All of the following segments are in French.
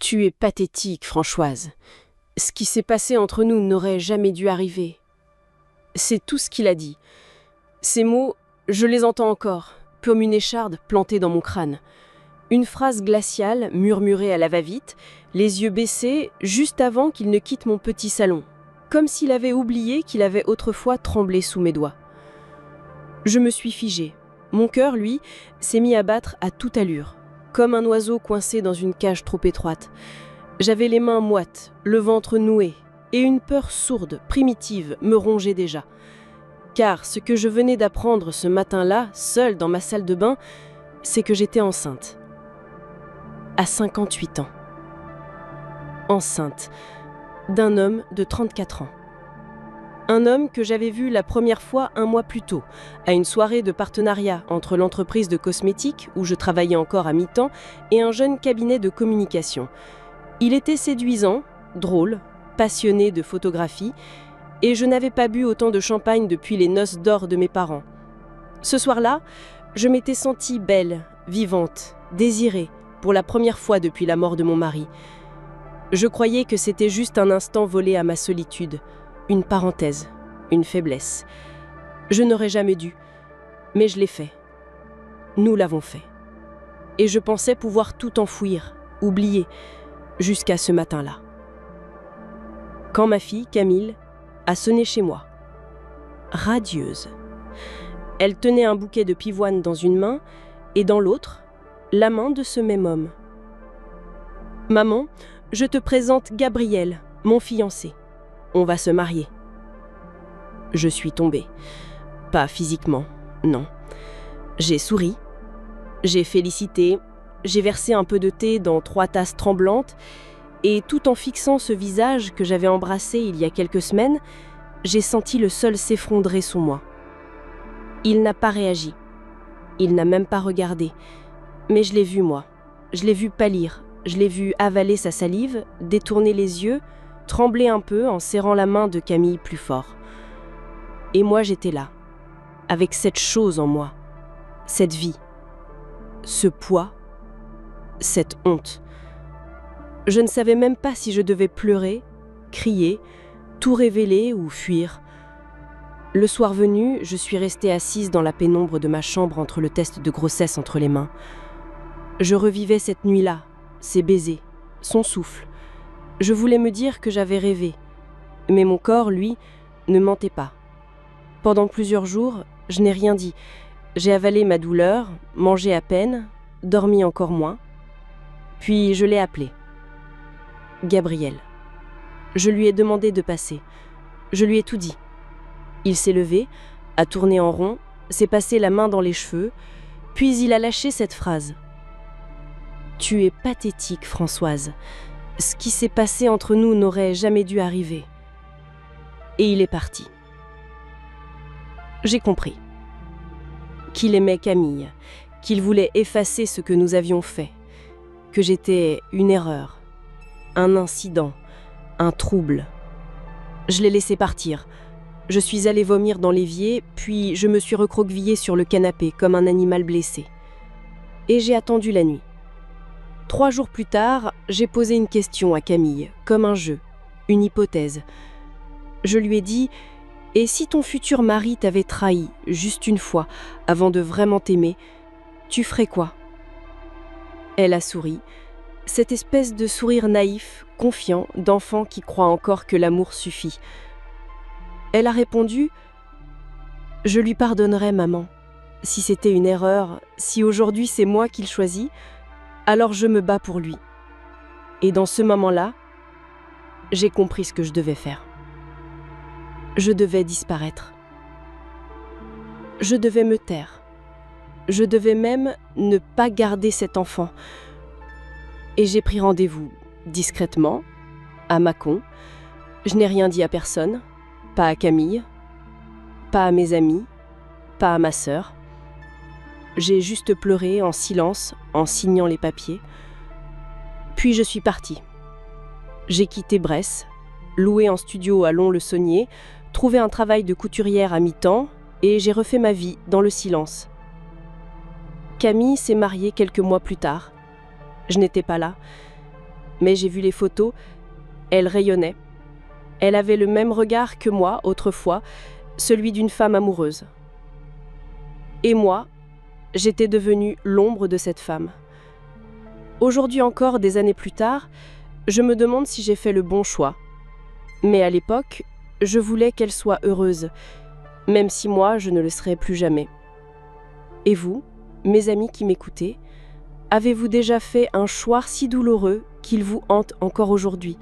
Tu es pathétique, Françoise. Ce qui s'est passé entre nous n'aurait jamais dû arriver. C'est tout ce qu'il a dit. Ces mots, je les entends encore, comme une écharde plantée dans mon crâne. Une phrase glaciale, murmurée à la va-vite, les yeux baissés, juste avant qu'il ne quitte mon petit salon, comme s'il avait oublié qu'il avait autrefois tremblé sous mes doigts. Je me suis figée. Mon cœur, lui, s'est mis à battre à toute allure, comme un oiseau coincé dans une cage trop étroite. J'avais les mains moites, le ventre noué, et une peur sourde, primitive, me rongeait déjà. Car ce que je venais d'apprendre ce matin-là, seule dans ma salle de bain, c'est que j'étais enceinte. À 58 ans. Enceinte d'un homme de 34 ans. Un homme que j'avais vu la première fois 1 mois plus tôt, à une soirée de partenariat entre l'entreprise de cosmétiques, où je travaillais encore à mi-temps, et un jeune cabinet de communication. Il était séduisant, drôle, passionné de photographie, et je n'avais pas bu autant de champagne depuis les noces d'or de mes parents. Ce soir-là, je m'étais sentie belle, vivante, désirée, pour la première fois depuis la mort de mon mari. Je croyais que c'était juste un instant volé à ma solitude, une parenthèse, une faiblesse. Je n'aurais jamais dû, mais je l'ai fait. Nous l'avons fait. Et je pensais pouvoir tout enfouir, oublier, jusqu'à ce matin-là. Quand ma fille, Camille, a sonné chez moi. Radieuse. Elle tenait un bouquet de pivoine dans une main et dans l'autre, la main de ce même homme. « Maman, je te présente Gabriel, mon fiancé. On va se marier. » Je suis tombée. Pas physiquement, non. J'ai souri, j'ai félicité, j'ai versé un peu de thé dans 3 tasses tremblantes et tout en fixant ce visage que j'avais embrassé il y a quelques semaines, j'ai senti le sol s'effondrer sous moi. Il n'a pas réagi. Il n'a même pas regardé. Mais je l'ai vu, moi. Je l'ai vu pâlir. Je l'ai vu avaler sa salive, détourner les yeux, trembler un peu en serrant la main de Camille plus fort. Et moi, j'étais là, avec cette chose en moi, cette vie, ce poids, cette honte. Je ne savais même pas si je devais pleurer, crier, tout révéler ou fuir. Le soir venu, je suis restée assise dans la pénombre de ma chambre entre le test de grossesse entre les mains. Je revivais cette nuit-là, ses baisers, son souffle. Je voulais me dire que j'avais rêvé, mais mon corps, lui, ne mentait pas. Pendant plusieurs jours, je n'ai rien dit. J'ai avalé ma douleur, mangé à peine, dormi encore moins. Puis je l'ai appelé. Gabriel. Je lui ai demandé de passer. Je lui ai tout dit. Il s'est levé, a tourné en rond, s'est passé la main dans les cheveux, puis il a lâché cette phrase. « Tu es pathétique, Françoise. Ce qui s'est passé entre nous n'aurait jamais dû arriver. » Et il est parti. J'ai compris. Qu'il aimait Camille, qu'il voulait effacer ce que nous avions fait, que j'étais une erreur, un incident, un trouble. Je l'ai laissé partir. Je suis allée vomir dans l'évier, puis je me suis recroquevillée sur le canapé comme un animal blessé. Et j'ai attendu la nuit. 3 jours plus tard, j'ai posé une question à Camille, comme un jeu, une hypothèse. Je lui ai dit « Et si ton futur mari t'avait trahi, juste une fois, avant de vraiment t'aimer, tu ferais quoi ?» Elle a souri, cette espèce de sourire naïf, confiant, d'enfant qui croit encore que l'amour suffit. Elle a répondu « Je lui pardonnerais, maman. Si c'était une erreur, si aujourd'hui c'est moi qu'il choisit, alors je me bats pour lui. » Et dans ce moment-là, j'ai compris ce que je devais faire. Je devais disparaître. Je devais me taire. Je devais même ne pas garder cet enfant. Et j'ai pris rendez-vous, discrètement, à Mâcon. Je n'ai rien dit à personne. Pas à Camille, pas à mes amis, pas à ma sœur. J'ai juste pleuré en silence, en signant les papiers. Puis je suis partie. J'ai quitté Bresse, loué en studio à Lons-le-Saunier, trouvé un travail de couturière à mi-temps et j'ai refait ma vie dans le silence. Camille s'est mariée quelques mois plus tard. Je n'étais pas là. Mais j'ai vu les photos, elle rayonnait. Elle avait le même regard que moi autrefois, celui d'une femme amoureuse. Et moi, j'étais devenue l'ombre de cette femme. Aujourd'hui encore, des années plus tard, je me demande si j'ai fait le bon choix. Mais à l'époque, je voulais qu'elle soit heureuse, même si moi, je ne le serai plus jamais. Et vous, mes amis qui m'écoutez, avez-vous déjà fait un choix si douloureux qu'il vous hante encore aujourd'hui?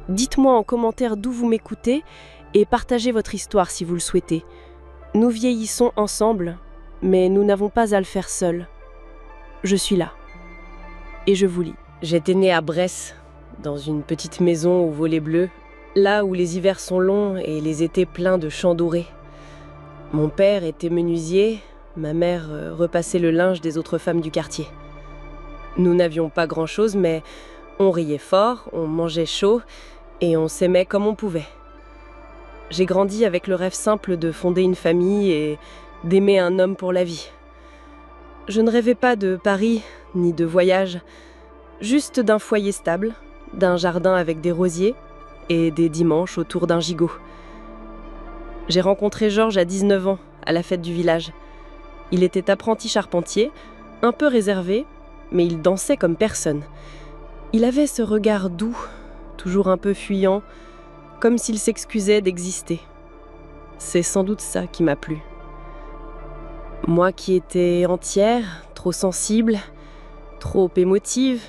Dites-moi en commentaire d'où vous m'écoutez et partagez votre histoire si vous le souhaitez. Nous vieillissons ensemble, mais nous n'avons pas à le faire seuls. Je suis là. Et je vous lis. J'étais née à Bresse, dans une petite maison aux volets bleus, là où les hivers sont longs et les étés pleins de champs dorés. Mon père était menuisier, ma mère repassait le linge des autres femmes du quartier. Nous n'avions pas grand-chose, mais on riait fort, on mangeait chaud et on s'aimait comme on pouvait. J'ai grandi avec le rêve simple de fonder une famille et d'aimer un homme pour la vie. Je ne rêvais pas de Paris, ni de voyage, juste d'un foyer stable, d'un jardin avec des rosiers et des dimanches autour d'un gigot. J'ai rencontré Georges à 19 ans, à la fête du village. Il était apprenti charpentier, un peu réservé, mais il dansait comme personne. Il avait ce regard doux, toujours un peu fuyant, comme s'il s'excusait d'exister. C'est sans doute ça qui m'a plu. Moi qui étais entière, trop sensible, trop émotive,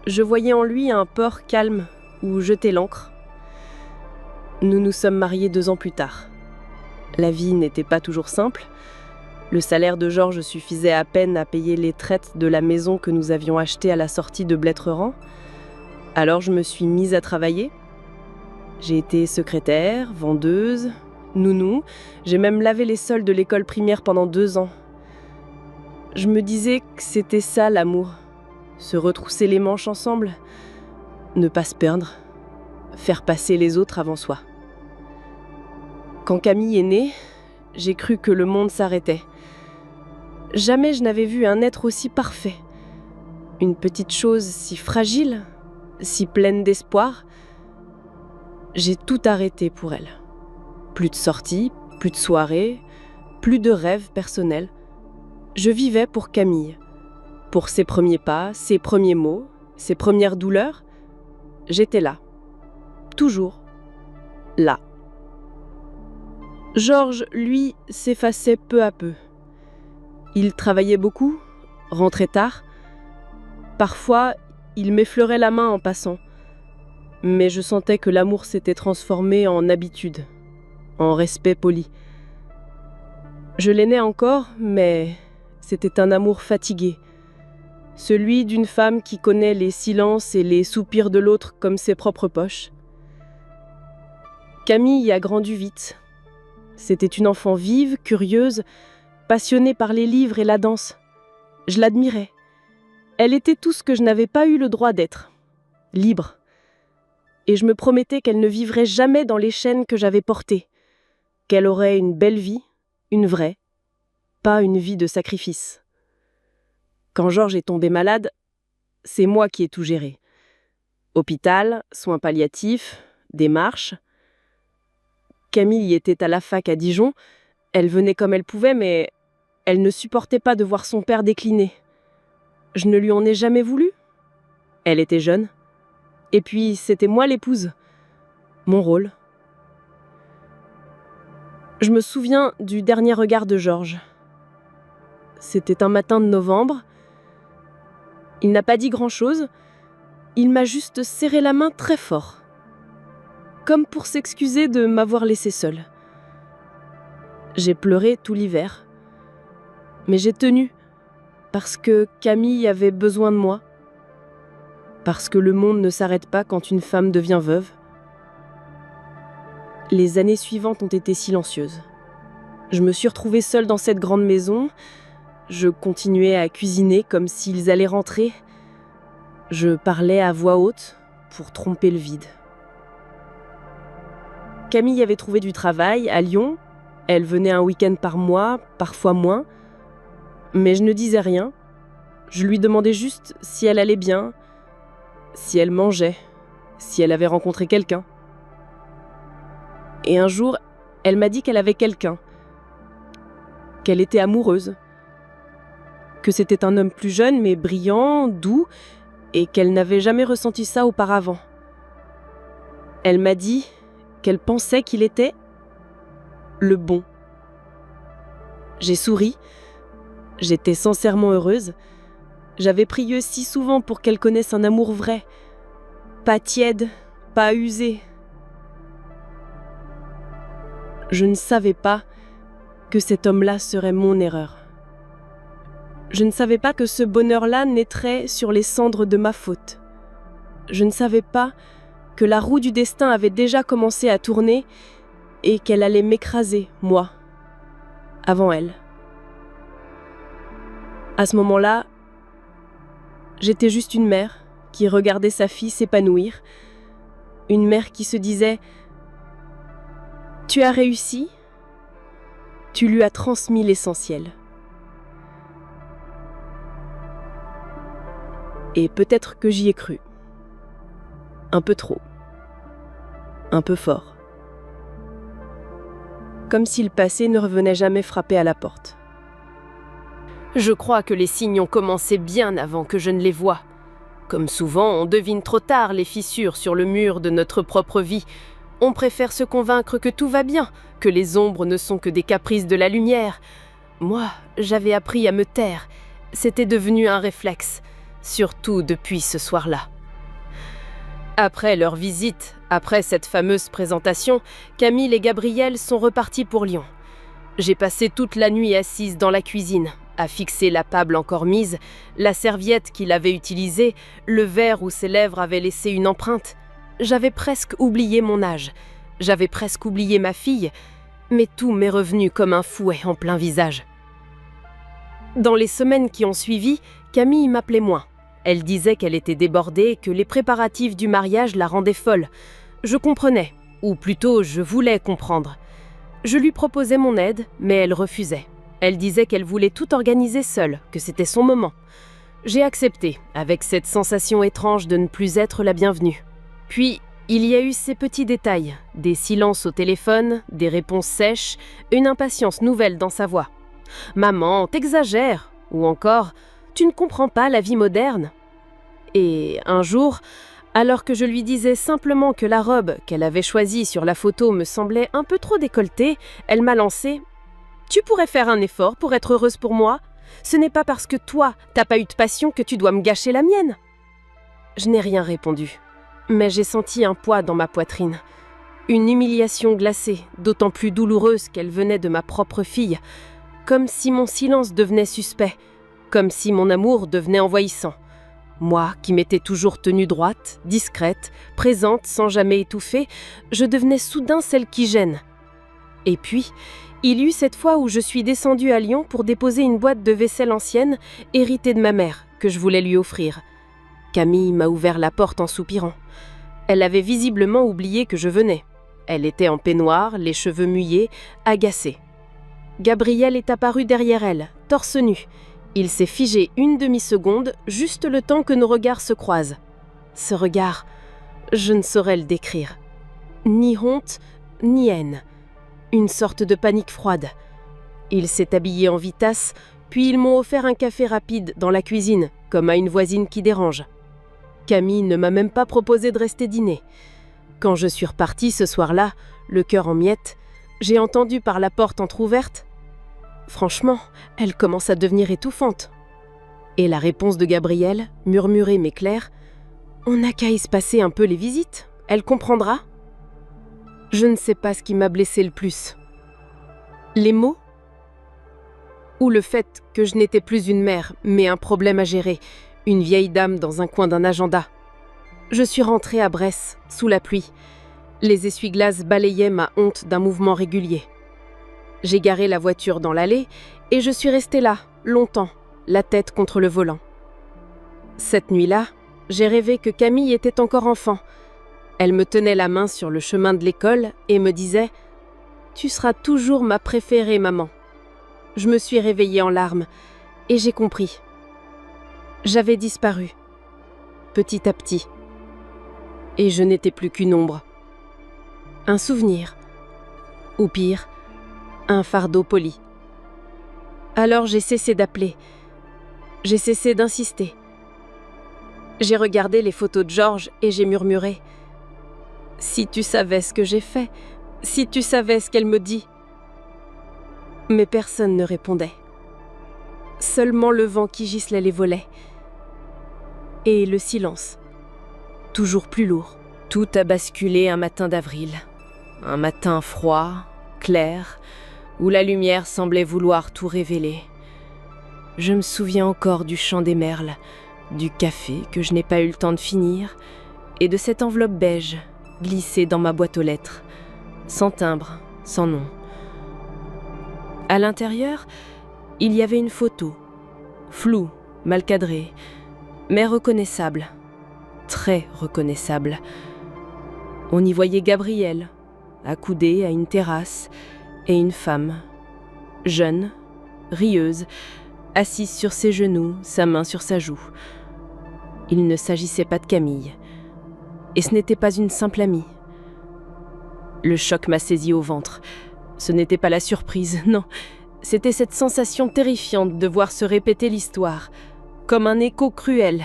je voyais en lui un port calme où jeter l'ancre. Nous nous sommes mariés 2 ans plus tard. La vie n'était pas toujours simple. Le salaire de Georges suffisait à peine à payer les traites de la maison que nous avions achetée à la sortie de Bletteran. Alors je me suis mise à travailler. J'ai été secrétaire, vendeuse, nounou. J'ai même lavé les sols de l'école primaire pendant 2 ans. Je me disais que c'était ça l'amour. Se retrousser les manches ensemble, ne pas se perdre, faire passer les autres avant soi. Quand Camille est née, j'ai cru que le monde s'arrêtait. Jamais je n'avais vu un être aussi parfait. Une petite chose si fragile, si pleine d'espoir. J'ai tout arrêté pour elle. Plus de sorties, plus de soirées, plus de rêves personnels. Je vivais pour Camille. Pour ses premiers pas, ses premiers mots, ses premières douleurs. J'étais là. Toujours. Là. Georges, lui, s'effaçait peu à peu. Il travaillait beaucoup, rentrait tard. Parfois, il m'effleurait la main en passant. Mais je sentais que l'amour s'était transformé en habitude, en respect poli. Je l'aimais encore, mais c'était un amour fatigué. Celui d'une femme qui connaît les silences et les soupirs de l'autre comme ses propres poches. Camille a grandi vite. C'était une enfant vive, curieuse, passionnée par les livres et la danse. Je l'admirais. Elle était tout ce que je n'avais pas eu le droit d'être. Libre. Et je me promettais qu'elle ne vivrait jamais dans les chaînes que j'avais portées. Qu'elle aurait une belle vie, une vraie, pas une vie de sacrifice. Quand Georges est tombé malade, c'est moi qui ai tout géré. Hôpital, soins palliatifs, démarches. Camille était à la fac à Dijon. Elle venait comme elle pouvait, mais elle ne supportait pas de voir son père décliner. Je ne lui en ai jamais voulu. Elle était jeune. Et puis, c'était moi l'épouse. Mon rôle. Je me souviens du dernier regard de Georges. C'était un matin de novembre. Il n'a pas dit grand-chose. Il m'a juste serré la main très fort. Comme pour s'excuser de m'avoir laissée seule. J'ai pleuré tout l'hiver. Mais j'ai tenu. Parce que Camille avait besoin de moi. Parce que le monde ne s'arrête pas quand une femme devient veuve. Les années suivantes ont été silencieuses. Je me suis retrouvée seule dans cette grande maison. Je continuais à cuisiner comme s'ils allaient rentrer. Je parlais à voix haute pour tromper le vide. Camille avait trouvé du travail à Lyon. Elle venait un week-end par mois, parfois moins. Mais je ne disais rien. Je lui demandais juste si elle allait bien. si elle mangeait, si elle avait rencontré quelqu'un. Et un jour, elle m'a dit qu'elle avait quelqu'un, qu'elle était amoureuse, que c'était un homme plus jeune mais brillant, doux, et qu'elle n'avait jamais ressenti ça auparavant. Elle m'a dit qu'elle pensait qu'il était le bon. J'ai souri, j'étais sincèrement heureuse. J'avais prié si souvent pour qu'elle connaisse un amour vrai, pas tiède, pas usé. Je ne savais pas que cet homme-là serait mon erreur. Je ne savais pas que ce bonheur-là naîtrait sur les cendres de ma faute. Je ne savais pas que la roue du destin avait déjà commencé à tourner et qu'elle allait m'écraser, moi, avant elle. À ce moment-là, j'étais juste une mère qui regardait sa fille s'épanouir, une mère qui se disait « Tu as réussi, tu lui as transmis l'essentiel. » Et peut-être que j'y ai cru. Un peu trop. Un peu fort. Comme si le passé ne revenait jamais frapper à la porte. Je crois que les signes ont commencé bien avant que je ne les voie. Comme souvent, on devine trop tard les fissures sur le mur de notre propre vie. On préfère se convaincre que tout va bien, que les ombres ne sont que des caprices de la lumière. Moi, j'avais appris à me taire. C'était devenu un réflexe, surtout depuis ce soir-là. Après leur visite, après cette fameuse présentation, Camille et Gabriel sont repartis pour Lyon. J'ai passé toute la nuit assise dans la cuisine, à fixer la table encore mise, la serviette qu'il avait utilisée, le verre où ses lèvres avaient laissé une empreinte. J'avais presque oublié mon âge, j'avais presque oublié ma fille, mais tout m'est revenu comme un fouet en plein visage. Dans les semaines qui ont suivi, Camille m'appelait moins. Elle disait qu'elle était débordée, que les préparatifs du mariage la rendaient folle. Je comprenais, ou plutôt je voulais comprendre. Je lui proposais mon aide, mais elle refusait. Elle disait qu'elle voulait tout organiser seule, que c'était son moment. J'ai accepté, avec cette sensation étrange de ne plus être la bienvenue. Puis, il y a eu ces petits détails, des silences au téléphone, des réponses sèches, une impatience nouvelle dans sa voix. « Maman, t'exagères !» ou encore « Tu ne comprends pas la vie moderne ?» Et un jour, alors que je lui disais simplement que la robe qu'elle avait choisie sur la photo me semblait un peu trop décolletée, elle m'a lancé « Tu pourrais faire un effort pour être heureuse pour moi ? Ce n'est pas parce que toi, t'as pas eu de passion que tu dois me gâcher la mienne !» Je n'ai rien répondu, mais j'ai senti un poids dans ma poitrine. Une humiliation glacée, d'autant plus douloureuse qu'elle venait de ma propre fille, comme si mon silence devenait suspect, comme si mon amour devenait envahissant. Moi, qui m'étais toujours tenue droite, discrète, présente sans jamais étouffer, je devenais soudain celle qui gêne. Et puis, il y eut cette fois où je suis descendue à Lyon pour déposer une boîte de vaisselle ancienne, héritée de ma mère, que je voulais lui offrir. Camille m'a ouvert la porte en soupirant. Elle avait visiblement oublié que je venais. Elle était en peignoir, les cheveux mouillés, agacée. Gabriel est apparu derrière elle, torse nu. Il s'est figé une demi-seconde, juste le temps que nos regards se croisent. Ce regard, je ne saurais le décrire. Ni honte, ni haine. Une sorte de panique froide. Il s'est habillé en vitasse, puis ils m'ont offert un café rapide dans la cuisine, comme à une voisine qui dérange. Camille ne m'a même pas proposé de rester dîner. Quand je suis repartie ce soir-là, le cœur en miettes, j'ai entendu par la porte entr'ouverte « Franchement, elle commence à devenir étouffante. » Et la réponse de Gabriel, murmurée mais claire « On n'a qu'à y se passer un peu les visites, elle comprendra. » Je ne sais pas ce qui m'a blessée le plus. Les mots ? Ou le fait que je n'étais plus une mère, mais un problème à gérer, une vieille dame dans un coin d'un agenda. Je suis rentrée à Bresse, sous la pluie. Les essuie-glaces balayaient ma honte d'un mouvement régulier. J'ai garé la voiture dans l'allée et je suis restée là, longtemps, la tête contre le volant. Cette nuit-là, j'ai rêvé que Camille était encore enfant. Elle me tenait la main sur le chemin de l'école et me disait « Tu seras toujours ma préférée, maman. » Je me suis réveillée en larmes et j'ai compris. J'avais disparu, petit à petit, et je n'étais plus qu'une ombre. Un souvenir, ou pire, un fardeau poli. Alors j'ai cessé d'appeler, j'ai cessé d'insister. J'ai regardé les photos de Georges et j'ai murmuré « Si tu savais ce que j'ai fait, si tu savais ce qu'elle me dit !» Mais personne ne répondait. Seulement le vent qui giclait les volets. Et le silence, toujours plus lourd. Tout a basculé un matin d'avril. Un matin froid, clair, où la lumière semblait vouloir tout révéler. Je me souviens encore du chant des merles, du café que je n'ai pas eu le temps de finir, et de cette enveloppe beige glissée dans ma boîte aux lettres, sans timbre, sans nom. À l'intérieur, il y avait une photo, floue, mal cadrée, mais reconnaissable, très reconnaissable. On y voyait Gabrielle, accoudée à une terrasse, et une femme, jeune, rieuse, assise sur ses genoux, sa main sur sa joue. Il ne s'agissait pas de Camille, et ce n'était pas une simple amie. Le choc m'a saisi au ventre. Ce n'était pas la surprise, non. C'était cette sensation terrifiante de voir se répéter l'histoire, comme un écho cruel.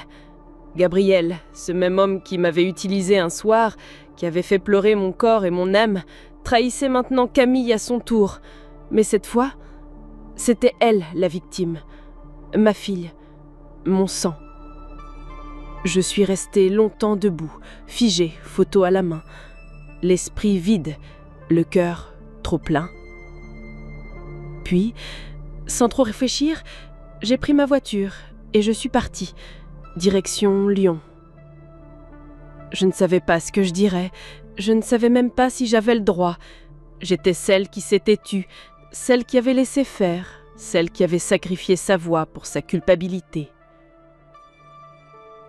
Gabriel, ce même homme qui m'avait utilisé un soir, qui avait fait pleurer mon corps et mon âme, trahissait maintenant Camille à son tour. Mais cette fois, c'était elle la victime. Ma fille, mon sang. Je suis restée longtemps debout, figée, photo à la main, l'esprit vide, le cœur trop plein. Puis, sans trop réfléchir, j'ai pris ma voiture et je suis partie, direction Lyon. Je ne savais pas ce que je dirais, je ne savais même pas si j'avais le droit. J'étais celle qui s'était tue, celle qui avait laissé faire, celle qui avait sacrifié sa voix pour sa culpabilité.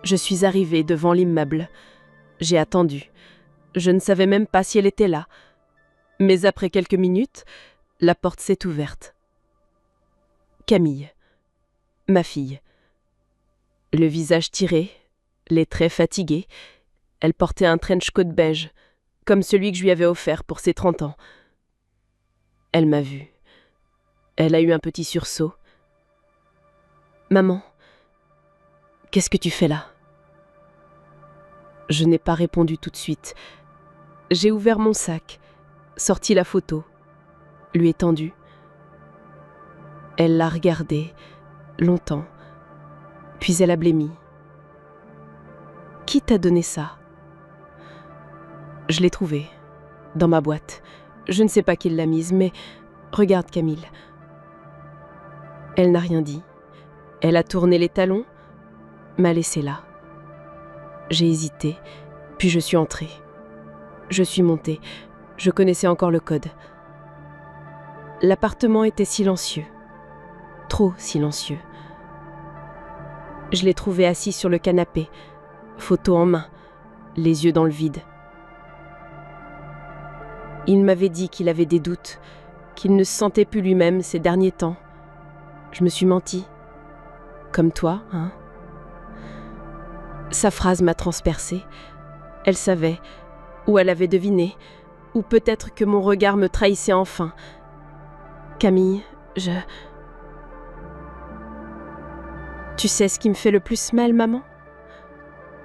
Je suis arrivée devant l'immeuble. J'ai attendu. Je ne savais même pas si elle était là. Mais après quelques minutes, la porte s'est ouverte. Camille, ma fille. Le visage tiré, les traits fatigués, elle portait un trench coat beige, comme celui que je lui avais offert pour ses 30 ans. Elle m'a vue. Elle a eu un petit sursaut. « Maman, qu'est-ce que tu fais là ?» Je n'ai pas répondu tout de suite. J'ai ouvert mon sac, sorti la photo, lui ai tendu. Elle l'a regardée, longtemps, puis elle a blêmi. « Qui t'a donné ça ?» Je l'ai trouvée, dans ma boîte. Je ne sais pas qui l'a mise, mais regarde Camille. Elle n'a rien dit. Elle a tourné les talons, m'a laissée là. J'ai hésité, puis je suis entrée. Je suis montée. Je connaissais encore le code. L'appartement était silencieux. Trop silencieux. Je l'ai trouvé assis sur le canapé, photo en main, les yeux dans le vide. Il m'avait dit qu'il avait des doutes, qu'il ne se sentait plus lui-même ces derniers temps. Je me suis menti. Comme toi, hein ? Sa phrase m'a transpercée. Elle savait, ou elle avait deviné, ou peut-être que mon regard me trahissait enfin. Camille, Tu sais ce qui me fait le plus mal, maman ?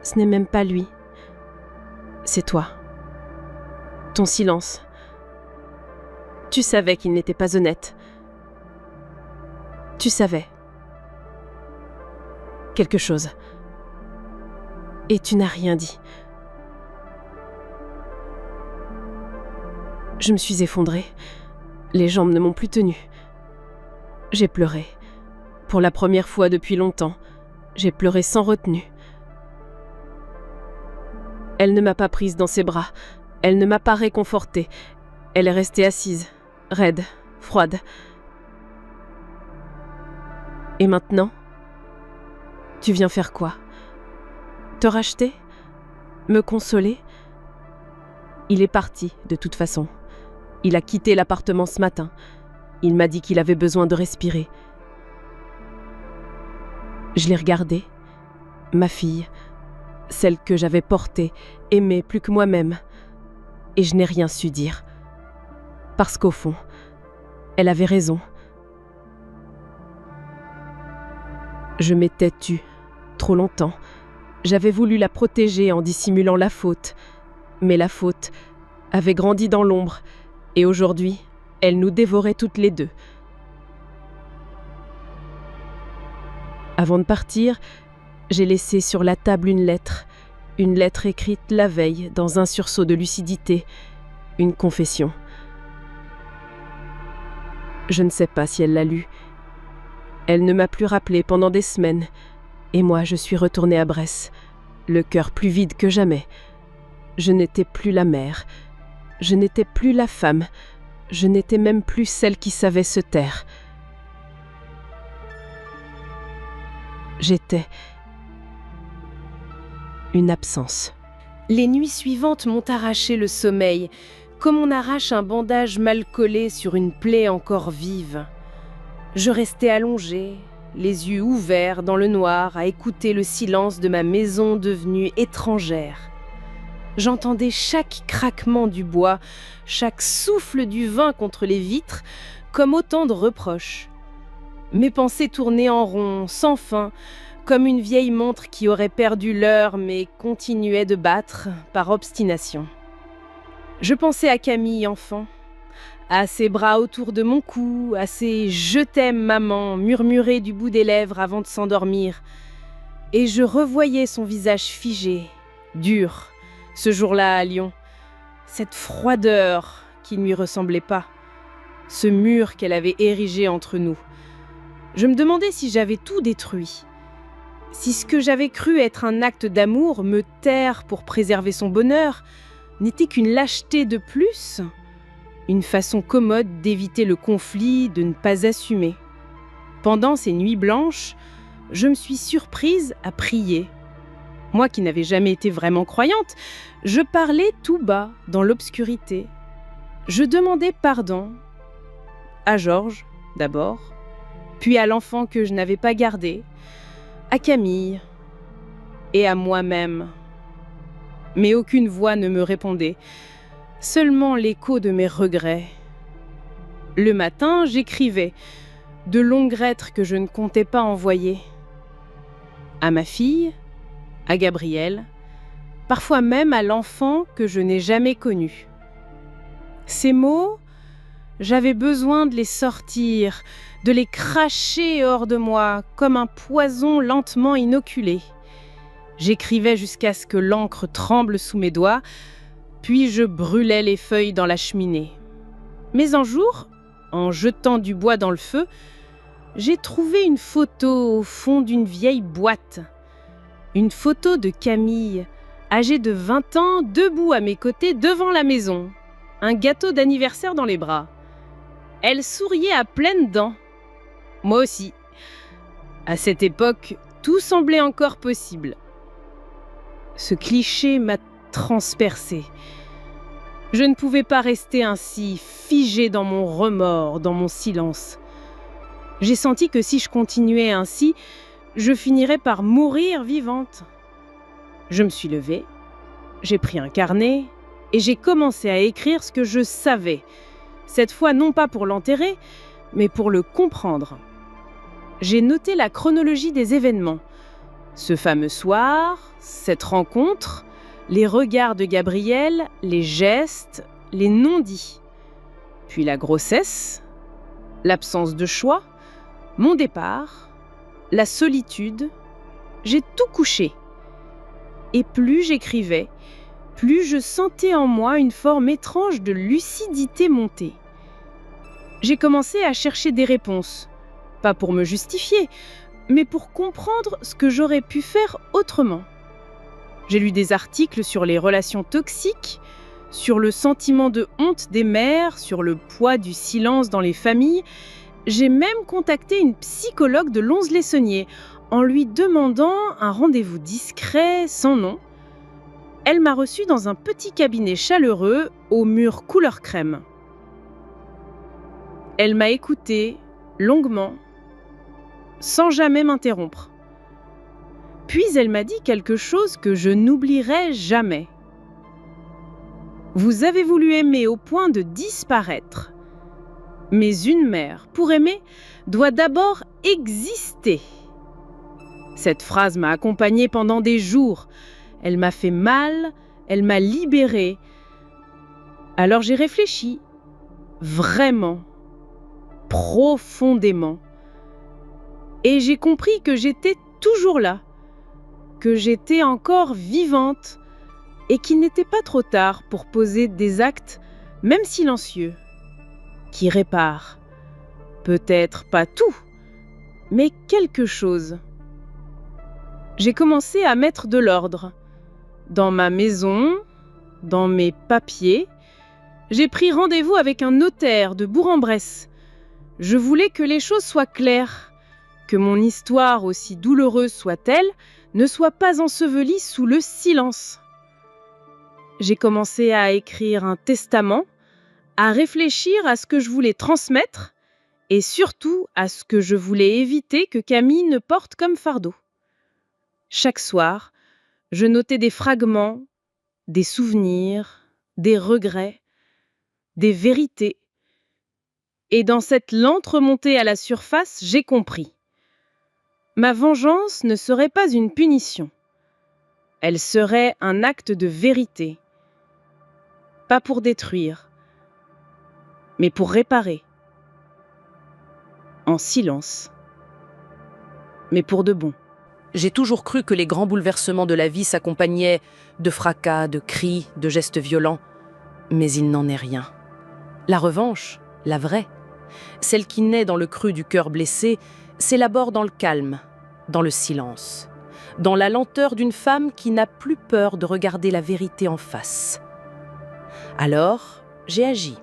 Ce n'est même pas lui. C'est toi. Ton silence. Tu savais qu'il n'était pas honnête. Tu savais. Quelque chose. Et tu n'as rien dit. Je me suis effondrée. Les jambes ne m'ont plus tenue. J'ai pleuré. Pour la première fois depuis longtemps, j'ai pleuré sans retenue. Elle ne m'a pas prise dans ses bras. Elle ne m'a pas réconfortée. Elle est restée assise, raide, froide. Et maintenant, tu viens faire quoi ? Te racheter ? Me consoler ? Il est parti, de toute façon. Il a quitté l'appartement ce matin. Il m'a dit qu'il avait besoin de respirer. Je l'ai regardé, ma fille, celle que j'avais portée, aimée plus que moi-même. Et je n'ai rien su dire. Parce qu'au fond, elle avait raison. Je m'étais tue, trop longtemps. J'avais voulu la protéger en dissimulant la faute. Mais la faute avait grandi dans l'ombre, et aujourd'hui, elle nous dévorait toutes les deux. Avant de partir, j'ai laissé sur la table une lettre écrite la veille dans un sursaut de lucidité, une confession. Je ne sais pas si elle l'a lue. Elle ne m'a plus rappelé pendant des semaines, et moi je suis retournée à Bresse, le cœur plus vide que jamais. Je n'étais plus la mère, je n'étais plus la femme, je n'étais même plus celle qui savait se taire. J'étais une absence. Les nuits suivantes m'ont arraché le sommeil, comme on arrache un bandage mal collé sur une plaie encore vive. Je restais allongée, les yeux ouverts dans le noir, à écouter le silence de ma maison devenue étrangère. J'entendais chaque craquement du bois, chaque souffle du vin contre les vitres, comme autant de reproches. Mes pensées tournaient en rond, sans fin, comme une vieille montre qui aurait perdu l'heure mais continuait de battre par obstination. Je pensais à Camille, enfant, à ses bras autour de mon cou, à ses « je t'aime, maman » murmurés du bout des lèvres avant de s'endormir. Et je revoyais son visage figé, dur, ce jour-là à Lyon, cette froideur qui ne lui ressemblait pas, ce mur qu'elle avait érigé entre nous. Je me demandais si j'avais tout détruit, si ce que j'avais cru être un acte d'amour, me taire pour préserver son bonheur, n'était qu'une lâcheté de plus, une façon commode d'éviter le conflit, de ne pas assumer. Pendant ces nuits blanches, je me suis surprise à prier. Moi qui n'avais jamais été vraiment croyante, je parlais tout bas, dans l'obscurité. Je demandais pardon, à Georges d'abord, puis à l'enfant que je n'avais pas gardé, à Camille et à moi-même. Mais aucune voix ne me répondait, seulement l'écho de mes regrets. Le matin, j'écrivais, de longues lettres que je ne comptais pas envoyer. À ma fille, à Gabriel, parfois même à l'enfant que je n'ai jamais connu. Ces mots, j'avais besoin de les sortir, de les cracher hors de moi, comme un poison lentement inoculé. J'écrivais jusqu'à ce que l'encre tremble sous mes doigts, puis je brûlais les feuilles dans la cheminée. Mais un jour, en jetant du bois dans le feu, j'ai trouvé une photo au fond d'une vieille boîte. Une photo de Camille, âgée de 20 ans, debout à mes côtés devant la maison, un gâteau d'anniversaire dans les bras. Elle souriait à pleines dents. Moi aussi. À cette époque, tout semblait encore possible. Ce cliché m'a transpercée. Je ne pouvais pas rester ainsi, figée dans mon remords, dans mon silence. J'ai senti que si je continuais ainsi, je finirais par mourir vivante. Je me suis levée, j'ai pris un carnet et j'ai commencé à écrire ce que je savais. Cette fois, non pas pour l'enterrer, mais pour le comprendre. J'ai noté la chronologie des événements. Ce fameux soir, cette rencontre, les regards de Gabriel, les gestes, les non-dits. Puis la grossesse, l'absence de choix, mon départ, la solitude. J'ai tout couché. Et plus j'écrivais, plus je sentais en moi une forme étrange de lucidité monter. J'ai commencé à chercher des réponses, pas pour me justifier, mais pour comprendre ce que j'aurais pu faire autrement. J'ai lu des articles sur les relations toxiques, sur le sentiment de honte des mères, sur le poids du silence dans les familles. J'ai même contacté une psychologue de Lons-le-Saunier en lui demandant un rendez-vous discret, sans nom. Elle m'a reçue dans un petit cabinet chaleureux aux murs couleur crème. Elle m'a écoutée longuement, sans jamais m'interrompre. Puis elle m'a dit quelque chose que je n'oublierai jamais. Vous avez voulu aimer au point de disparaître. Mais une mère, pour aimer, doit d'abord exister. Cette phrase m'a accompagnée pendant des jours. Elle m'a fait mal, elle m'a libérée. Alors j'ai réfléchi, vraiment, profondément. Et j'ai compris que j'étais toujours là, que j'étais encore vivante et qu'il n'était pas trop tard pour poser des actes, même silencieux, qui réparent. Peut-être pas tout, mais quelque chose. J'ai commencé à mettre de l'ordre. Dans ma maison, dans mes papiers, j'ai pris rendez-vous avec un notaire de Bourg-en-Bresse. Je voulais que les choses soient claires, que mon histoire, aussi douloureuse soit-elle, ne soit pas ensevelie sous le silence. J'ai commencé à écrire un testament, à réfléchir à ce que je voulais transmettre et surtout à ce que je voulais éviter que Camille ne porte comme fardeau. Chaque soir, je notais des fragments, des souvenirs, des regrets, des vérités. Et dans cette lente remontée à la surface, j'ai compris. Ma vengeance ne serait pas une punition. Elle serait un acte de vérité. Pas pour détruire, mais pour réparer. En silence, mais pour de bon. J'ai toujours cru que les grands bouleversements de la vie s'accompagnaient de fracas, de cris, de gestes violents. Mais il n'en est rien. La revanche, la vraie, celle qui naît dans le creux du cœur blessé, s'élabore dans le calme, dans le silence, dans la lenteur d'une femme qui n'a plus peur de regarder la vérité en face. Alors, j'ai agi.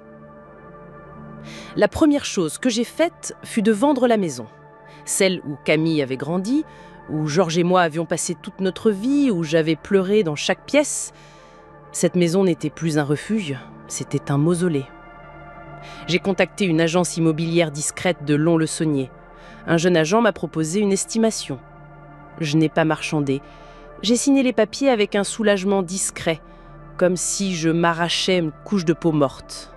La première chose que j'ai faite fut de vendre la maison, celle où Camille avait grandi, où Georges et moi avions passé toute notre vie, où j'avais pleuré dans chaque pièce. Cette maison n'était plus un refuge, c'était un mausolée. J'ai contacté une agence immobilière discrète de Lons-le-Saunier. Un jeune agent m'a proposé une estimation. Je n'ai pas marchandé. J'ai signé les papiers avec un soulagement discret, comme si je m'arrachais une couche de peau morte.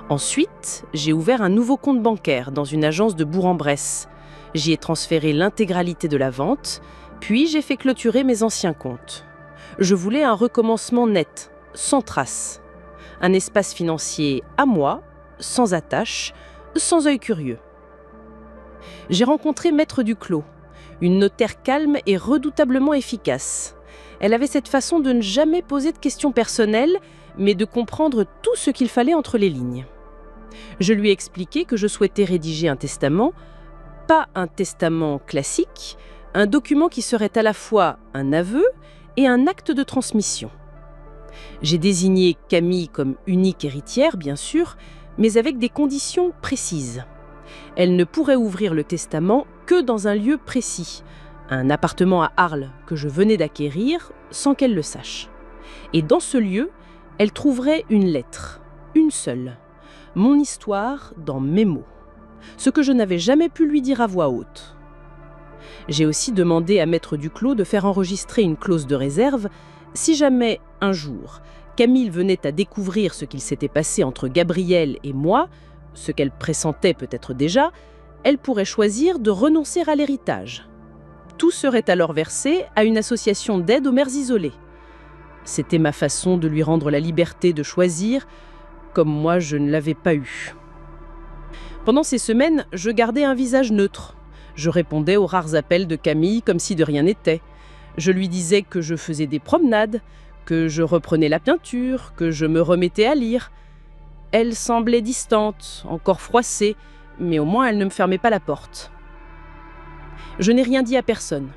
Ensuite, j'ai ouvert un nouveau compte bancaire dans une agence de Bourg-en-Bresse. J'y ai transféré l'intégralité de la vente, puis j'ai fait clôturer mes anciens comptes. Je voulais un recommencement net, sans trace. Un espace financier à moi, sans attache, sans œil curieux. J'ai rencontré Maître Duclos, une notaire calme et redoutablement efficace. Elle avait cette façon de ne jamais poser de questions personnelles, mais de comprendre tout ce qu'il fallait entre les lignes. Je lui ai expliqué que je souhaitais rédiger un testament, pas un testament classique, un document qui serait à la fois un aveu et un acte de transmission. J'ai désigné Camille comme unique héritière, bien sûr, mais avec des conditions précises. Elle ne pourrait ouvrir le testament que dans un lieu précis, un appartement à Arles que je venais d'acquérir sans qu'elle le sache. Et dans ce lieu, elle trouverait une lettre, une seule, mon histoire dans mes mots, ce que je n'avais jamais pu lui dire à voix haute. J'ai aussi demandé à Maître Duclos de faire enregistrer une clause de réserve si jamais, un jour, Camille venait à découvrir ce qu'il s'était passé entre Gabriel et moi, ce qu'elle pressentait peut-être déjà, elle pourrait choisir de renoncer à l'héritage. Tout serait alors versé à une association d'aide aux mères isolées. C'était ma façon de lui rendre la liberté de choisir, comme moi je ne l'avais pas eue. Pendant ces semaines, je gardais un visage neutre. Je répondais aux rares appels de Camille comme si de rien n'était. Je lui disais que je faisais des promenades, que je reprenais la peinture, que je me remettais à lire. Elle semblait distante, encore froissée, mais au moins elle ne me fermait pas la porte. Je n'ai rien dit à personne.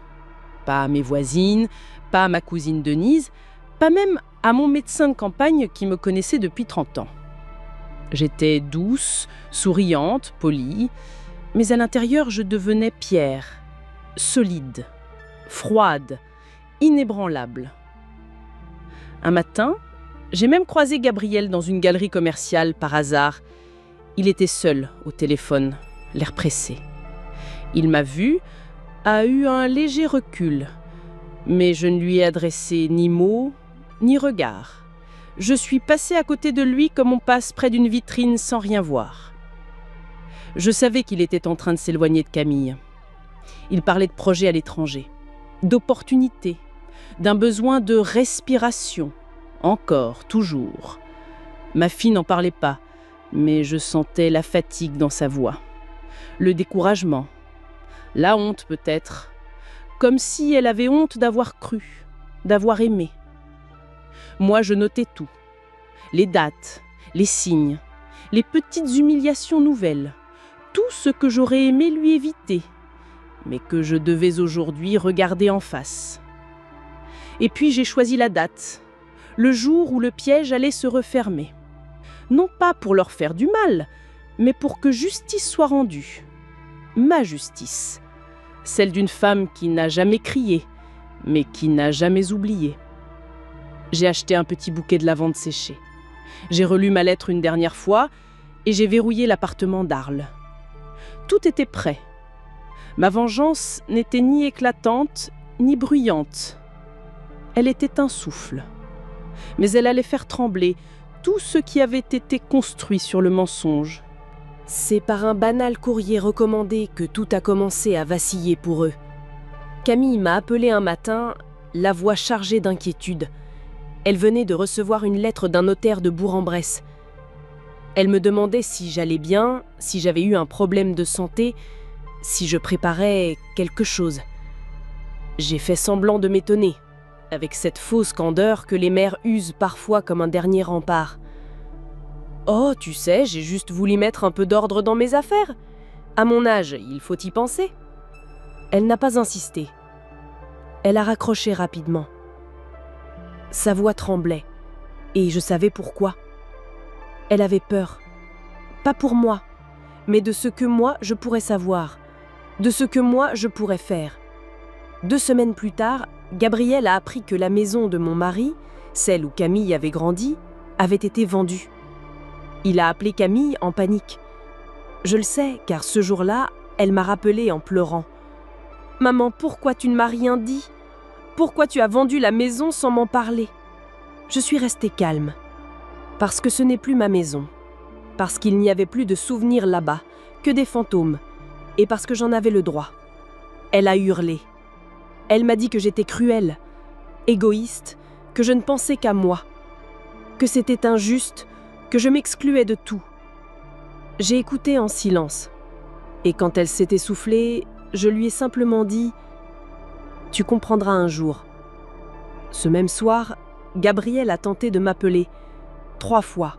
Pas à mes voisines, pas à ma cousine Denise, pas même à mon médecin de campagne qui me connaissait depuis 30 ans. J'étais douce, souriante, polie, mais à l'intérieur je devenais pierre, solide, froide, inébranlable. Un matin, j'ai même croisé Gabriel dans une galerie commerciale par hasard. Il était seul au téléphone, l'air pressé. Il m'a vu, a eu un léger recul, Mais je ne lui ai adressé ni mot, ni regard. Je suis passée à côté de lui comme on passe près d'une vitrine sans rien voir. Je savais qu'il était en train de s'éloigner de Camille. Il parlait de projets à l'étranger, d'opportunités, d'un besoin de respiration, encore, toujours. Ma fille n'en parlait pas, mais je sentais la fatigue dans sa voix, le découragement, la honte peut-être, comme si elle avait honte d'avoir cru, d'avoir aimé. Moi, je notais tout, les dates, les signes, les petites humiliations nouvelles, tout ce que j'aurais aimé lui éviter, mais que je devais aujourd'hui regarder en face. Et puis j'ai choisi la date, le jour où le piège allait se refermer. Non pas pour leur faire du mal, mais pour que justice soit rendue. Ma justice, celle d'une femme qui n'a jamais crié, mais qui n'a jamais oublié. J'ai acheté un petit bouquet de lavande séché. J'ai relu ma lettre une dernière fois et j'ai verrouillé l'appartement d'Arles. Tout était prêt. Ma vengeance n'était ni éclatante, ni bruyante. Elle était un souffle. Mais elle allait faire trembler tout ce qui avait été construit sur le mensonge. C'est par un banal courrier recommandé que tout a commencé à vaciller pour eux. Camille m'a appelé un matin, la voix chargée d'inquiétude. Elle venait de recevoir une lettre d'un notaire de Bourg-en-Bresse. Elle me demandait si j'allais bien, si j'avais eu un problème de santé, si je préparais quelque chose. J'ai fait semblant de m'étonner, avec cette fausse candeur que les mères usent parfois comme un dernier rempart. « Oh, tu sais, j'ai juste voulu mettre un peu d'ordre dans mes affaires. À mon âge, il faut y penser. » Elle n'a pas insisté. Elle a raccroché rapidement. Sa voix tremblait, et je savais pourquoi. Elle avait peur. Pas pour moi, mais de ce que moi je pourrais savoir, de ce que moi je pourrais faire. 2 semaines plus tard, Gabriel a appris que la maison de mon mari, celle où Camille avait grandi, avait été vendue. Il a appelé Camille en panique. Je le sais, car ce jour-là, elle m'a rappelé en pleurant. « Maman, pourquoi tu ne m'as rien dit ? Pourquoi tu as vendu la maison sans m'en parler ?» Je suis restée calme. Parce que ce n'est plus ma maison. Parce qu'il n'y avait plus de souvenirs là-bas, que des fantômes. Et parce que j'en avais le droit. Elle a hurlé. Elle m'a dit que j'étais cruelle, égoïste, que je ne pensais qu'à moi, que c'était injuste, que je m'excluais de tout. J'ai écouté en silence. Et quand elle s'est essoufflée, je lui ai simplement dit « Tu comprendras un jour ». Ce même soir, Gabriel a tenté de m'appeler 3 fois.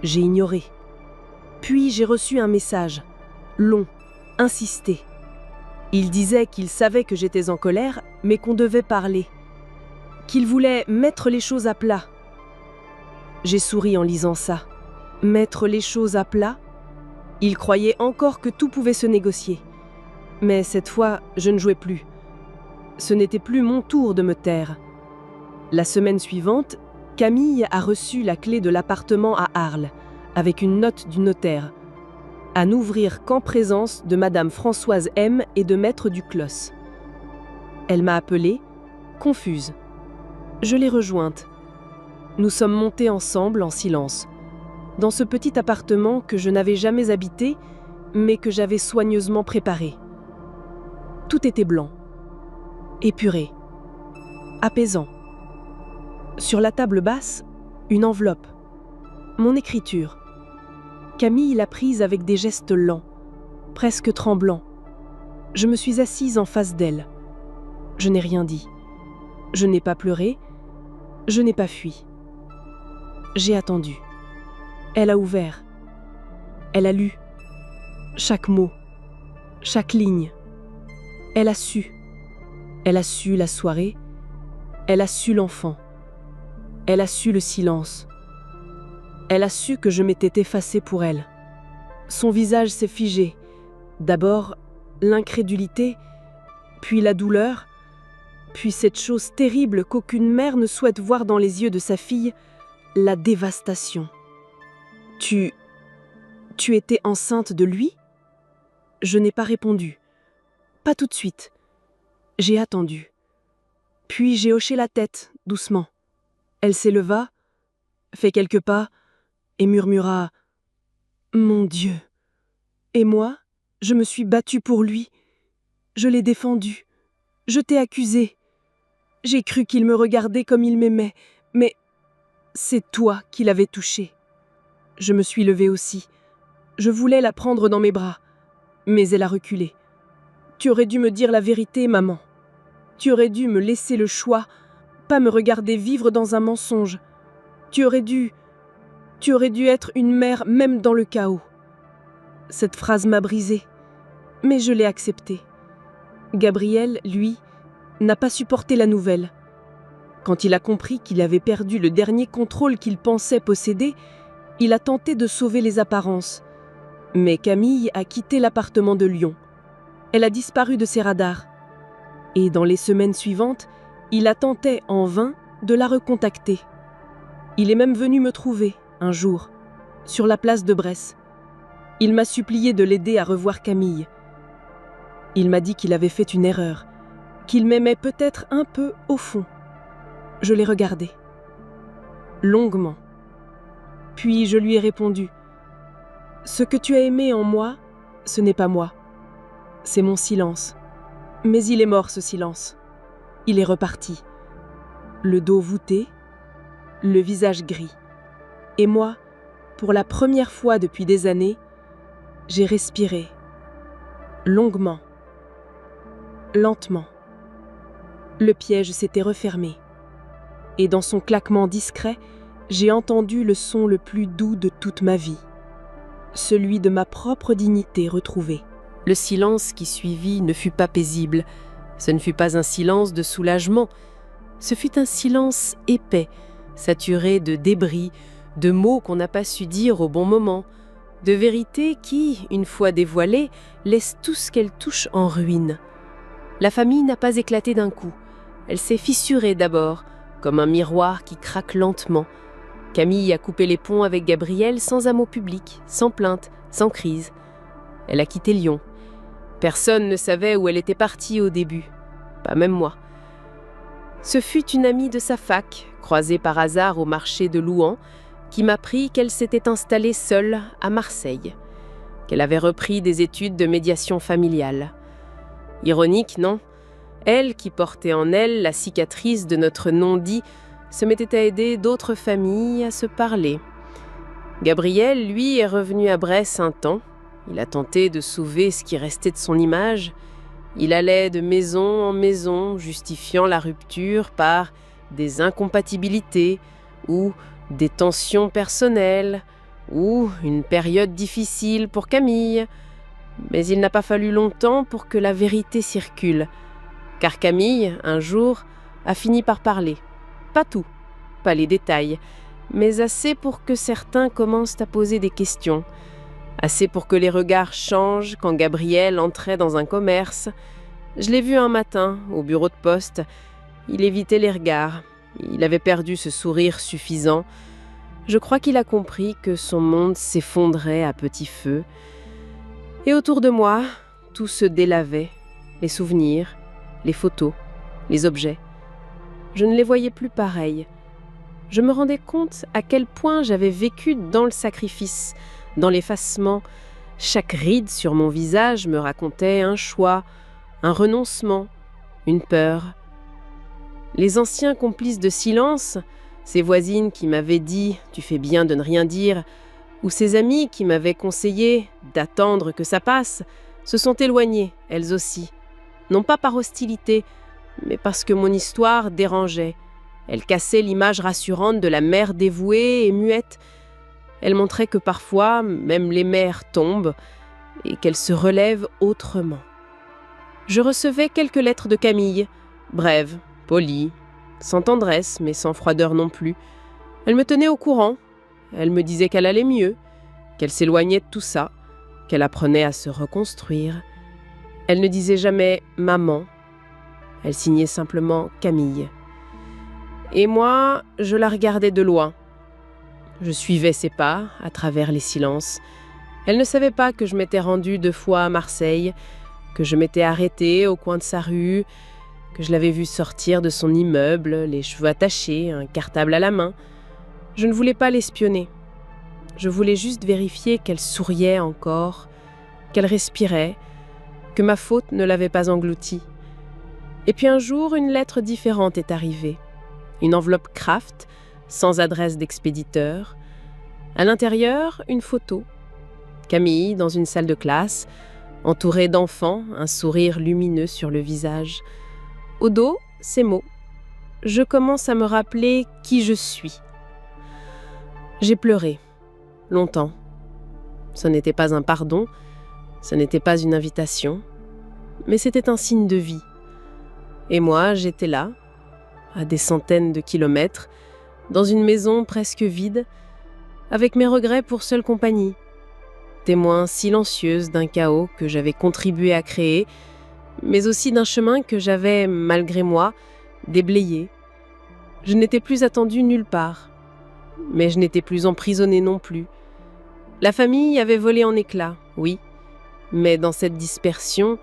J'ai ignoré. Puis j'ai reçu un message, long, insisté. Il disait qu'il savait que j'étais en colère, mais qu'on devait parler. Qu'il voulait mettre les choses à plat. J'ai souri en lisant ça. Mettre les choses à plat ? Il croyait encore que tout pouvait se négocier. Mais cette fois, je ne jouais plus. Ce n'était plus mon tour de me taire. La semaine suivante, Camille a reçu la clé de l'appartement à Arles, avec une note du notaire. À n'ouvrir qu'en présence de Madame Françoise M. et de Maître Duclos. Elle m'a appelée, confuse. Je l'ai rejointe. Nous sommes montés ensemble en silence, dans ce petit appartement que je n'avais jamais habité, mais que j'avais soigneusement préparé. Tout était blanc, épuré, apaisant. Sur la table basse, une enveloppe. Mon écriture. Camille l'a prise avec des gestes lents, presque tremblants. Je me suis assise en face d'elle. Je n'ai rien dit. Je n'ai pas pleuré. Je n'ai pas fui. J'ai attendu. Elle a ouvert. Elle a lu. Chaque mot. Chaque ligne. Elle a su. Elle a su la soirée. Elle a su l'enfant. Elle a su le silence. Elle a su que je m'étais effacée pour elle. Son visage s'est figé. D'abord, l'incrédulité, puis la douleur, puis cette chose terrible qu'aucune mère ne souhaite voir dans les yeux de sa fille, la dévastation. Tu étais enceinte de lui ? Je n'ai pas répondu. Pas tout de suite. J'ai attendu. Puis j'ai hoché la tête, doucement. Elle s'éleva, fait quelques pas, et murmura « Mon Dieu !» Et moi, je me suis battue pour lui. Je l'ai défendu. Je t'ai accusé. J'ai cru qu'il me regardait comme il m'aimait, mais c'est toi qui l'avais touché. Je me suis levée aussi. Je voulais la prendre dans mes bras, mais elle a reculé. Tu aurais dû me dire la vérité, maman. Tu aurais dû me laisser le choix, pas me regarder vivre dans un mensonge. Tu aurais dû être une mère même dans le chaos. Cette phrase m'a brisée, mais je l'ai acceptée. Gabriel, lui, n'a pas supporté la nouvelle. Quand il a compris qu'il avait perdu le dernier contrôle qu'il pensait posséder, il a tenté de sauver les apparences. Mais Camille a quitté l'appartement de Lyon. Elle a disparu de ses radars. Et dans les semaines suivantes, il a tenté en vain de la recontacter. Il est même venu me trouver, un jour, sur la place de Bresse. Il m'a supplié de l'aider à revoir Camille. Il m'a dit qu'il avait fait une erreur, qu'il m'aimait peut-être un peu au fond. Je l'ai regardé. Longuement. Puis je lui ai répondu « Ce que tu as aimé en moi, ce n'est pas moi. C'est mon silence. Mais il est mort, ce silence. Il est reparti. Le dos voûté, le visage gris. Et moi, pour la première fois depuis des années, j'ai respiré. Longuement. Lentement. Le piège s'était refermé. Et dans son claquement discret, j'ai entendu le son le plus doux de toute ma vie. Celui de ma propre dignité retrouvée. Le silence qui suivit ne fut pas paisible. Ce ne fut pas un silence de soulagement. Ce fut un silence épais, saturé de débris, de mots qu'on n'a pas su dire au bon moment, de vérités qui, une fois dévoilées, laissent tout ce qu'elles touchent en ruine. La famille n'a pas éclaté d'un coup. Elle s'est fissurée d'abord, comme un miroir qui craque lentement. Camille a coupé les ponts avec Gabriel sans un mot public, sans plainte, sans crise. Elle a quitté Lyon. Personne ne savait où elle était partie au début, pas même moi. Ce fut une amie de sa fac, croisée par hasard au marché de Louhans, qui m'apprit qu'elle s'était installée seule à Marseille, qu'elle avait repris des études de médiation familiale. Ironique, non ? Elle, qui portait en elle la cicatrice de notre non-dit, se mettait à aider d'autres familles à se parler. Gabriel, lui, est revenu à Bresse un temps. Il a tenté de sauver ce qui restait de son image. Il allait de maison en maison, justifiant la rupture par des incompatibilités ou des tensions personnelles ou une période difficile pour Camille. Mais il n'a pas fallu longtemps pour que la vérité circule. Car Camille, un jour, a fini par parler. Pas tout, pas les détails, mais assez pour que certains commencent à poser des questions. Assez pour que les regards changent quand Gabriel entrait dans un commerce. Je l'ai vu un matin, au bureau de poste. Il évitait les regards. Il avait perdu ce sourire suffisant. Je crois qu'il a compris que son monde s'effondrait à petit feu. Et autour de moi, tout se délavait. Les souvenirs, les photos, les objets. Je ne les voyais plus pareils. Je me rendais compte à quel point j'avais vécu dans le sacrifice, dans l'effacement. Chaque ride sur mon visage me racontait un choix, un renoncement, une peur. Les anciens complices de silence, ces voisines qui m'avaient dit « tu fais bien de ne rien dire », ou ces amies qui m'avaient conseillé d'attendre que ça passe, se sont éloignées, elles aussi. Non pas par hostilité, mais parce que mon histoire dérangeait. Elle cassait l'image rassurante de la mère dévouée et muette. Elle montrait que parfois, même les mères tombent et qu'elles se relèvent autrement. Je recevais quelques lettres de Camille, brèves, polies, sans tendresse, mais sans froideur non plus. Elle me tenait au courant. Elle me disait qu'elle allait mieux, qu'elle s'éloignait de tout ça, qu'elle apprenait à se reconstruire. Elle ne disait jamais « maman ». Elle signait simplement « Camille ». Et moi, je la regardais de loin. Je suivais ses pas à travers les silences. Elle ne savait pas que je m'étais rendue 2 fois à Marseille, que je m'étais arrêtée au coin de sa rue, que je l'avais vue sortir de son immeuble, les cheveux attachés, un cartable à la main. Je ne voulais pas l'espionner. Je voulais juste vérifier qu'elle souriait encore, qu'elle respirait, que ma faute ne l'avait pas engloutie. Et puis un jour, une lettre différente est arrivée. Une enveloppe Kraft, sans adresse d'expéditeur. À l'intérieur, une photo. Camille, dans une salle de classe, entourée d'enfants, un sourire lumineux sur le visage. Au dos, ces mots. Je commence à me rappeler qui je suis. J'ai pleuré. Longtemps. Ce n'était pas un pardon, ce n'était pas une invitation, mais c'était un signe de vie. Et moi, j'étais là, à des centaines de kilomètres, dans une maison presque vide, avec mes regrets pour seule compagnie, témoin silencieuse d'un chaos que j'avais contribué à créer, mais aussi d'un chemin que j'avais, malgré moi, déblayé. Je n'étais plus attendue nulle part, mais je n'étais plus emprisonnée non plus. La famille avait volé en éclats, oui, mais dans cette dispersion,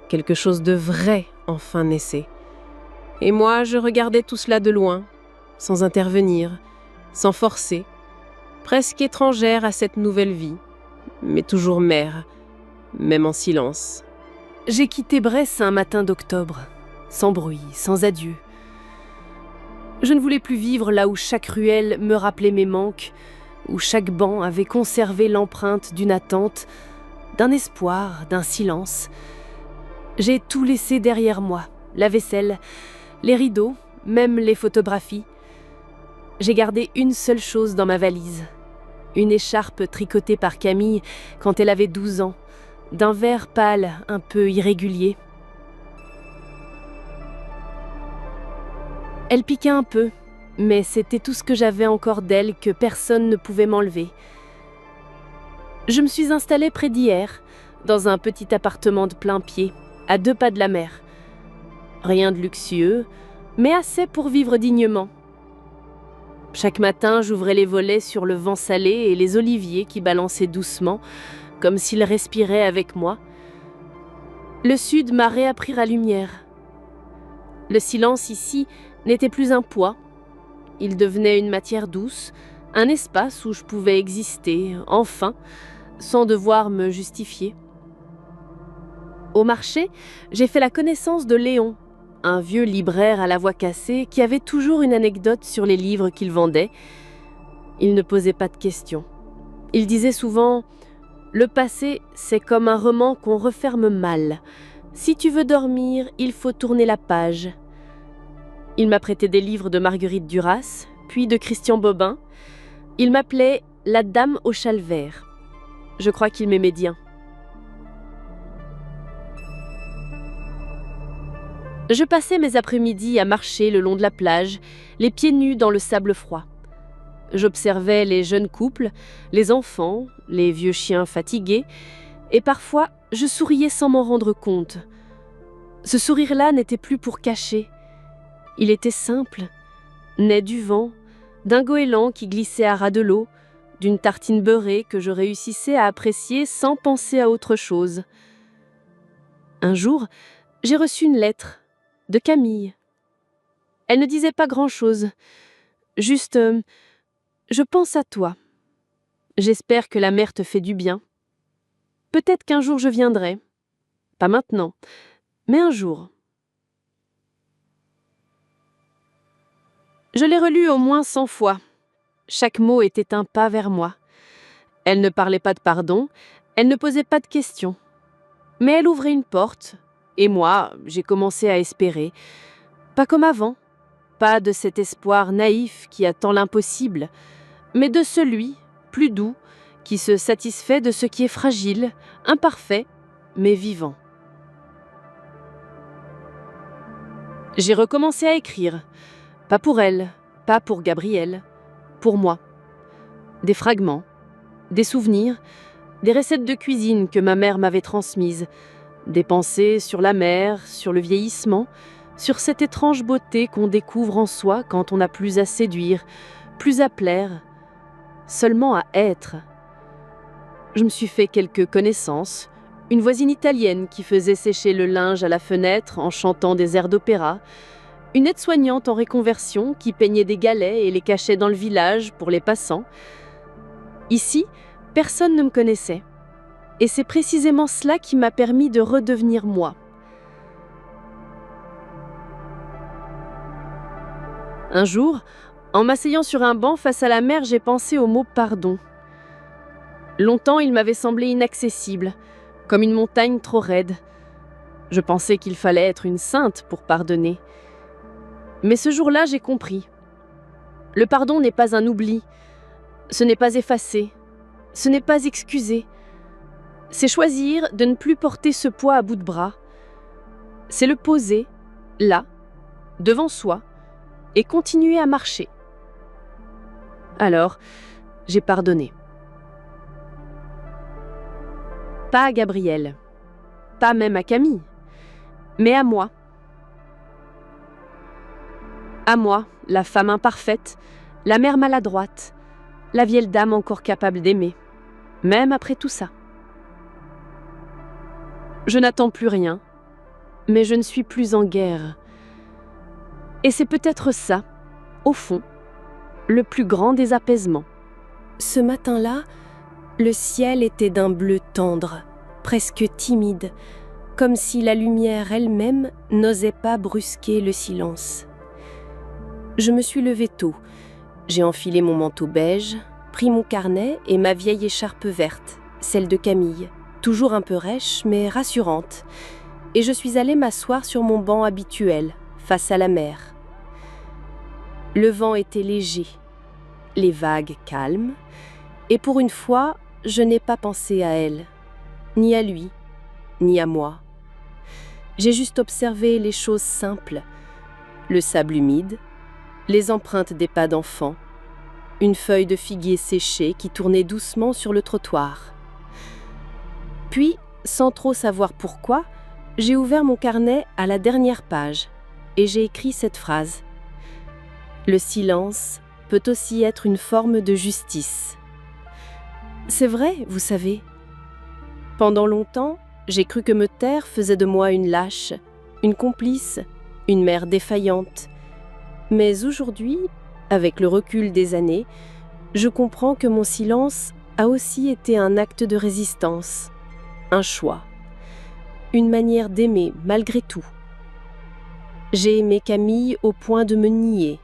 quelque chose de vrai enfin naissait. Et moi, je regardais tout cela de loin, sans intervenir, sans forcer, presque étrangère à cette nouvelle vie, mais toujours mère, même en silence. J'ai quitté Brest un matin d'octobre, sans bruit, sans adieu. Je ne voulais plus vivre là où chaque ruelle me rappelait mes manques, où chaque banc avait conservé l'empreinte d'une attente, d'un espoir, d'un silence. J'ai tout laissé derrière moi, la vaisselle, les rideaux, même les photographies. J'ai gardé une seule chose dans ma valise, une écharpe tricotée par Camille quand elle avait 12 ans, d'un vert pâle un peu irrégulier. Elle piquait un peu, mais c'était tout ce que j'avais encore d'elle que personne ne pouvait m'enlever. Je me suis installée près d'hier, dans un petit appartement de plein pied, à 2 pas de la mer. Rien de luxueux, mais assez pour vivre dignement. Chaque matin, j'ouvrais les volets sur le vent salé et les oliviers qui balançaient doucement, comme s'ils respiraient avec moi. Le sud m'a réappris la lumière. Le silence ici n'était plus un poids. Il devenait une matière douce, un espace où je pouvais exister, enfin, sans devoir me justifier. Au marché, j'ai fait la connaissance de Léon, un vieux libraire à la voix cassée qui avait toujours une anecdote sur les livres qu'il vendait. Il ne posait pas de questions. Il disait souvent « Le passé, c'est comme un roman qu'on referme mal. Si tu veux dormir, il faut tourner la page. » Il m'a prêté des livres de Marguerite Duras, puis de Christian Bobin. Il m'appelait « La dame au châle vert ». Je crois qu'il m'aimait bien. Je passais mes après-midi à marcher le long de la plage, les pieds nus dans le sable froid. J'observais les jeunes couples, les enfants, les vieux chiens fatigués, et parfois je souriais sans m'en rendre compte. Ce sourire-là n'était plus pour cacher. Il était simple, né du vent, d'un goéland qui glissait à ras de l'eau, d'une tartine beurrée que je réussissais à apprécier sans penser à autre chose. Un jour, j'ai reçu une lettre de Camille. Elle ne disait pas grand-chose, juste « Je pense à toi. J'espère que la mer te fait du bien. Peut-être qu'un jour je viendrai. Pas maintenant, mais un jour. » Je l'ai relue au moins 100 fois. Chaque mot était un pas vers moi. Elle ne parlait pas de pardon, elle ne posait pas de questions. Mais elle ouvrait une porte, et moi, j'ai commencé à espérer. Pas comme avant, pas de cet espoir naïf qui attend l'impossible, mais de celui, plus doux, qui se satisfait de ce qui est fragile, imparfait, mais vivant. J'ai recommencé à écrire. Pas pour elle, pas pour Gabriel, pour moi. Des fragments, des souvenirs, des recettes de cuisine que ma mère m'avait transmises, des pensées sur la mer, sur le vieillissement, sur cette étrange beauté qu'on découvre en soi quand on n'a plus à séduire, plus à plaire, seulement à être. Je me suis fait quelques connaissances, une voisine italienne qui faisait sécher le linge à la fenêtre en chantant des airs d'opéra, une aide-soignante en reconversion qui peignait des galets et les cachait dans le village pour les passants. Ici, personne ne me connaissait. Et c'est précisément cela qui m'a permis de redevenir moi. Un jour, en m'asseyant sur un banc face à la mer, j'ai pensé au mot « pardon ». Longtemps, il m'avait semblé inaccessible, comme une montagne trop raide. Je pensais qu'il fallait être une sainte pour pardonner. Mais ce jour-là, j'ai compris. Le pardon n'est pas un oubli, ce n'est pas effacer, ce n'est pas excuser. C'est choisir de ne plus porter ce poids à bout de bras. C'est le poser, là, devant soi, et continuer à marcher. Alors, j'ai pardonné. Pas à Gabriel, pas même à Camille, mais à moi. À moi, la femme imparfaite, la mère maladroite, la vieille dame encore capable d'aimer, même après tout ça. Je n'attends plus rien, mais je ne suis plus en guerre. Et c'est peut-être ça, au fond, le plus grand des apaisements. Ce matin-là, le ciel était d'un bleu tendre, presque timide, comme si la lumière elle-même n'osait pas brusquer le silence. Je me suis levée tôt. J'ai enfilé mon manteau beige, pris mon carnet et ma vieille écharpe verte, celle de Camille, toujours un peu rêche mais rassurante, et je suis allée m'asseoir sur mon banc habituel, face à la mer. Le vent était léger, les vagues calmes, et pour une fois, je n'ai pas pensé à elle, ni à lui, ni à moi. J'ai juste observé les choses simples, le sable humide, les empreintes des pas d'enfant, une feuille de figuier séchée qui tournait doucement sur le trottoir. Puis, sans trop savoir pourquoi, j'ai ouvert mon carnet à la dernière page et j'ai écrit cette phrase. Le silence peut aussi être une forme de justice. C'est vrai, vous savez. Pendant longtemps, j'ai cru que me taire faisait de moi une lâche, une complice, une mère défaillante. Mais aujourd'hui, avec le recul des années, je comprends que mon silence a aussi été un acte de résistance, un choix, une manière d'aimer malgré tout. J'ai aimé Camille au point de me nier.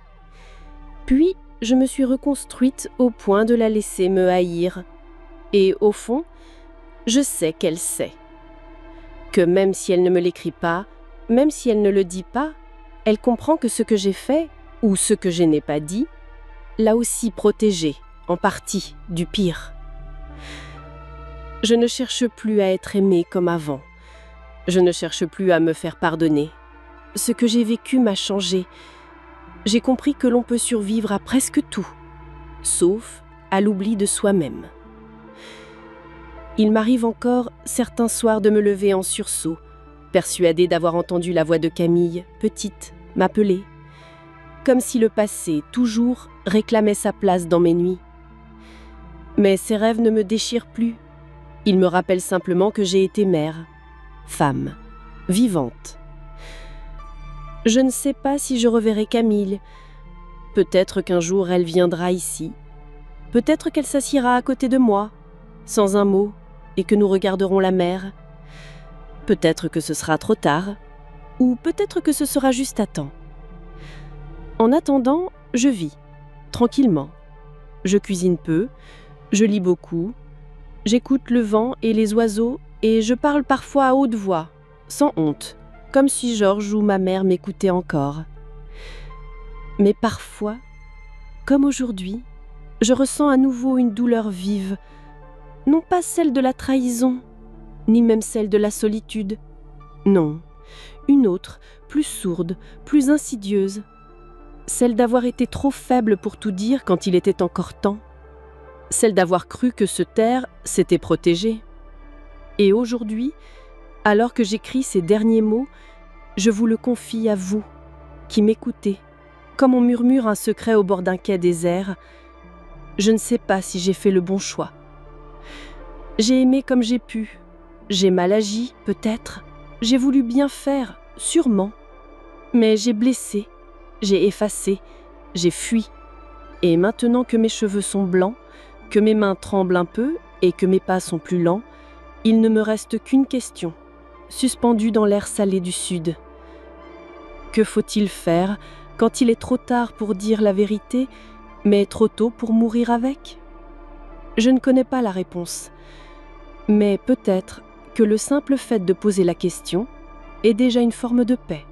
Puis, je me suis reconstruite au point de la laisser me haïr. Et au fond, je sais qu'elle sait. Que même si elle ne me l'écrit pas, même si elle ne le dit pas, elle comprend que ce que j'ai fait, ou ce que je n'ai pas dit, l'a aussi protégée, en partie, du pire. Je ne cherche plus à être aimée comme avant. Je ne cherche plus à me faire pardonner. Ce que j'ai vécu m'a changé. J'ai compris que l'on peut survivre à presque tout, sauf à l'oubli de soi-même. Il m'arrive encore certains soirs de me lever en sursaut, persuadée d'avoir entendu la voix de Camille, petite, m'appeler, comme si le passé, toujours, réclamait sa place dans mes nuits. Mais ces rêves ne me déchirent plus. Ils me rappellent simplement que j'ai été mère, femme, vivante. Je ne sais pas si je reverrai Camille. Peut-être qu'un jour elle viendra ici. Peut-être qu'elle s'assiera à côté de moi, sans un mot, et que nous regarderons la mer. Peut-être que ce sera trop tard, ou peut-être que ce sera juste à temps. En attendant, je vis, tranquillement. Je cuisine peu, je lis beaucoup, j'écoute le vent et les oiseaux, et je parle parfois à haute voix, sans honte, comme si Georges ou ma mère m'écoutaient encore. Mais parfois, comme aujourd'hui, je ressens à nouveau une douleur vive, non pas celle de la trahison, ni même celle de la solitude. Non, une autre, plus sourde, plus insidieuse, celle d'avoir été trop faible pour tout dire quand il était encore temps, celle d'avoir cru que se taire, c'était protéger. Et aujourd'hui, alors que j'écris ces derniers mots, je vous le confie à vous, qui m'écoutez, comme on murmure un secret au bord d'un quai désert. Je ne sais pas si j'ai fait le bon choix. J'ai aimé comme j'ai pu, J'ai mal agi, peut-être. J'ai voulu bien faire, sûrement. Mais j'ai blessé, j'ai effacé, j'ai fui. Et maintenant que mes cheveux sont blancs, que mes mains tremblent un peu et que mes pas sont plus lents, il ne me reste qu'une question, suspendue dans l'air salé du sud. Que faut-il faire quand il est trop tard pour dire la vérité, mais trop tôt pour mourir avec ? Je ne connais pas la réponse, mais peut-être que le simple fait de poser la question est déjà une forme de paix.